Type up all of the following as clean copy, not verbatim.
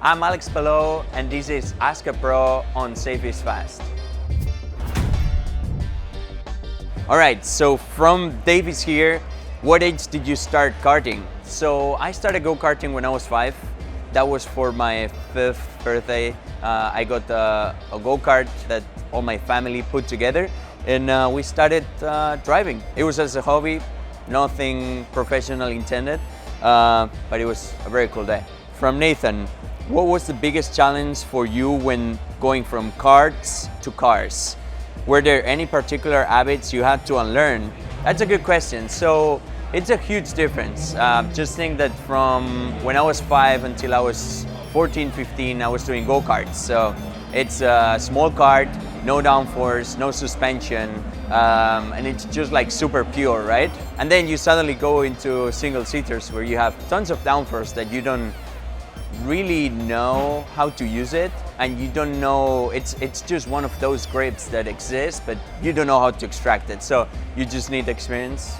I'm Alex Palou, and this is Ask a Pro on SAFEisFAST. All right, so from Davis here, what age did you start karting? So I started go-karting when I was 5. That was for my 5th birthday. I got a go-kart that all my family put together, and we started driving. It was as a hobby, nothing professional intended, but it was a very cool day. From Nathan, what was the biggest challenge for you when going from karts to cars? Were there any particular habits you had to unlearn? That's a good question. So it's a huge difference. Just think that from when I was 5 until I was 14, 15, I was doing go-karts. So it's a small kart, no downforce, no suspension, and it's just like super pure, right? And then you suddenly go into single-seaters where you have tons of downforce that you don't really know how to use it, and you don't know, it's just one of those grips that exist, but you don't know how to extract it. So you just need experience.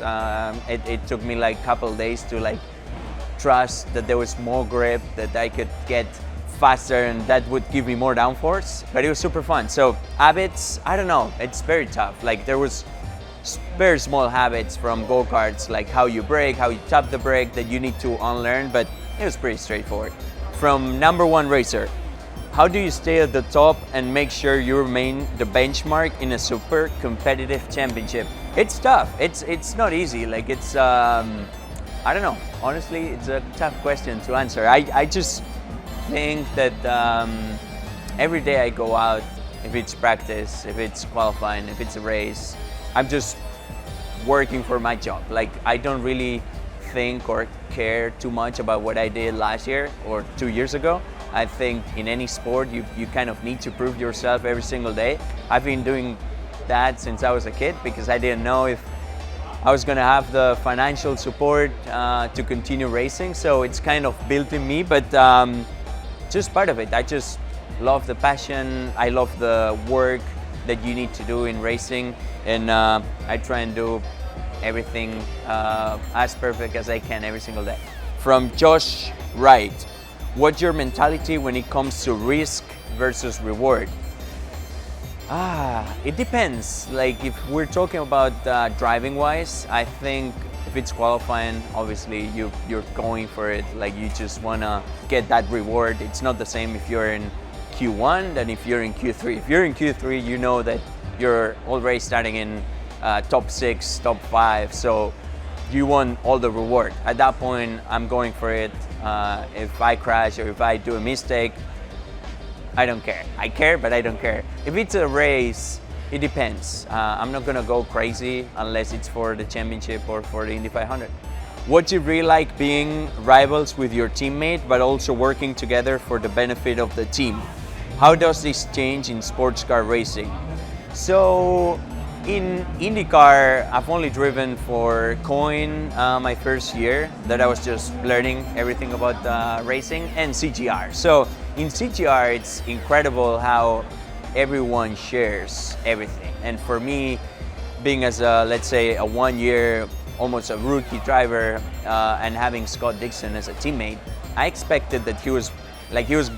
It took me like a couple of days to like trust that there was more grip, that I could get faster, and that would give me more downforce, but it was super fun. So habits, I don't know, it's very tough. Like there was very small habits from go-karts, like how you brake, how you tap the brake, that you need to unlearn, but it was pretty straightforward. From number one racer, how do you stay at the top and make sure you remain the benchmark in a super competitive championship? It's tough. It's not easy. Like it's, I don't know. Honestly, it's a tough question to answer. I just think that every day I go out, if it's practice, if it's qualifying, if it's a race, I'm just working for my job. Like I don't really think or care too much about what I did last year or 2 years ago. I think in any sport you kind of need to prove yourself every single day. I've been doing that since I was a kid because I didn't know if I was gonna have the financial support to continue racing, so it's kind of built in me, but just part of it. I just love the passion, I love the work that you need to do in racing, and I try and do everything as perfect as I can every single day. From Josh Wright, what's your mentality when it comes to risk versus reward? It depends. Like if we're talking about driving wise, I think if it's qualifying, obviously you're going for it. Like you just wanna get that reward. It's not the same if you're in Q1 than if you're in Q3. If you're in Q3, you know that you're already starting in top 6, top 5, so you want all the reward. At that point, I'm going for it. If I crash or if I do a mistake, I don't care. I care, but I don't care. If it's a race, it depends. I'm not gonna go crazy unless it's for the championship or for the Indy 500. What do you really like being rivals with your teammate, but also working together for the benefit of the team? How does this change in sports car racing? So, in IndyCar, I've only driven for Coin my first year, that I was just learning everything about racing, and CGR. So in CGR, it's incredible how everyone shares everything. And for me, being as a, let's say, a 1 year, almost a rookie driver, and having Scott Dixon as a teammate, I expected that he was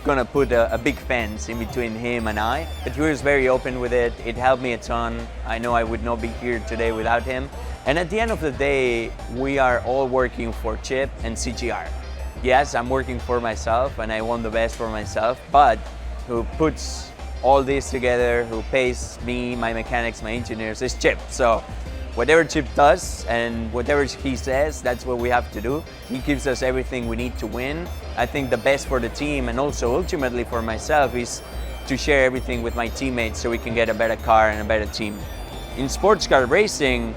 gonna put a big fence in between him and I, but he was very open with it. It helped me a ton. I know I would not be here today without him. And at the end of the day, we are all working for Chip and CGR. Yes, I'm working for myself and I want the best for myself, but who puts all this together, who pays me, my mechanics, my engineers, is Chip. So whatever Chip does and whatever he says, that's what we have to do. He gives us everything we need to win. I think the best for the team and also ultimately for myself is to share everything with my teammates so we can get a better car and a better team. In sports car racing,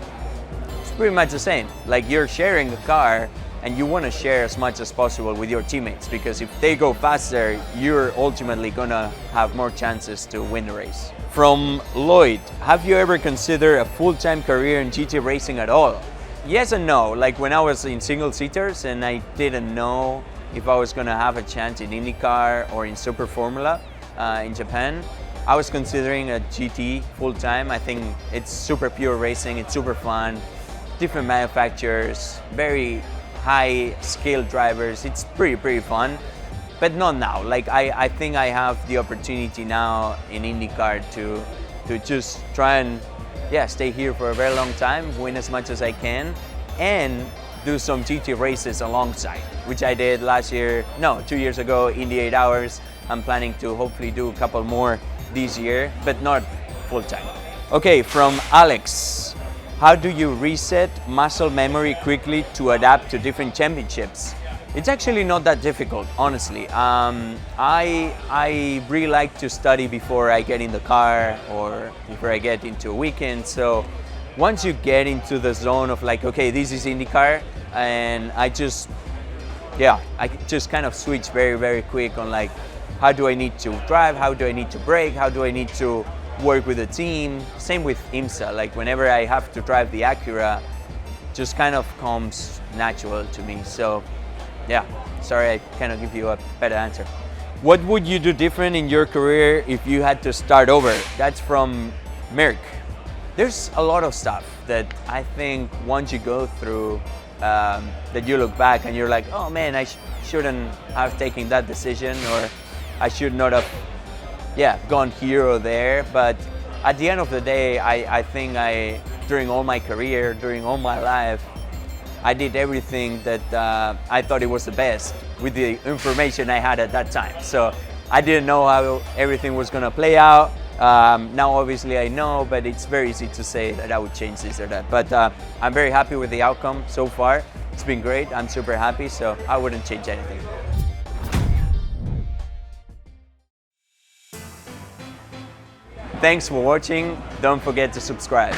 it's pretty much the same. Like you're sharing a car and you want to share as much as possible with your teammates, because if they go faster, you're ultimately gonna have more chances to win the race. From Lloyd, have you ever considered a full-time career in GT racing at all? Yes and no. Like when I was in single seaters and I didn't know if I was gonna have a chance in IndyCar or in Super Formula in Japan, I was considering a GT full-time. I think it's super pure racing, it's super fun, different manufacturers, very high skilled drivers. It's pretty fun. but not now. Like I think I have the opportunity now in IndyCar to just try and stay here for a very long time, win as much as I can, and do some GT races alongside, which I did last year, no, 2 years ago, Indy 8 Hours. I'm planning to hopefully do a couple more this year, but not full time. Okay, from Alex. How do you reset muscle memory quickly to adapt to different championships? It's actually not that difficult, honestly. I really like to study before I get in the car or before I get into a weekend. So once you get into the zone of like, okay, this is IndyCar, and I just kind of switch very, very quick on like, how do I need to drive? How do I need to brake? How do I need to work with the team? Same with IMSA. Like whenever I have to drive the Acura, just kind of comes natural to me. So yeah, sorry I cannot give you a better answer. What would you do different in your career if you had to start over? That's from Merck. There's a lot of stuff that I think once you go through, that you look back and you're like, oh man, I shouldn't have taken that decision, or I should not have gone here or there. But at the end of the day, I think during all my career, during all my life, I did everything that I thought it was the best with the information I had at that time. So I didn't know how everything was going to play out. Now obviously I know, but it's very easy to say that I would change this or that. But I'm very happy with the outcome so far. It's been great. I'm super happy, so I wouldn't change anything. Thanks for watching. Don't forget to subscribe.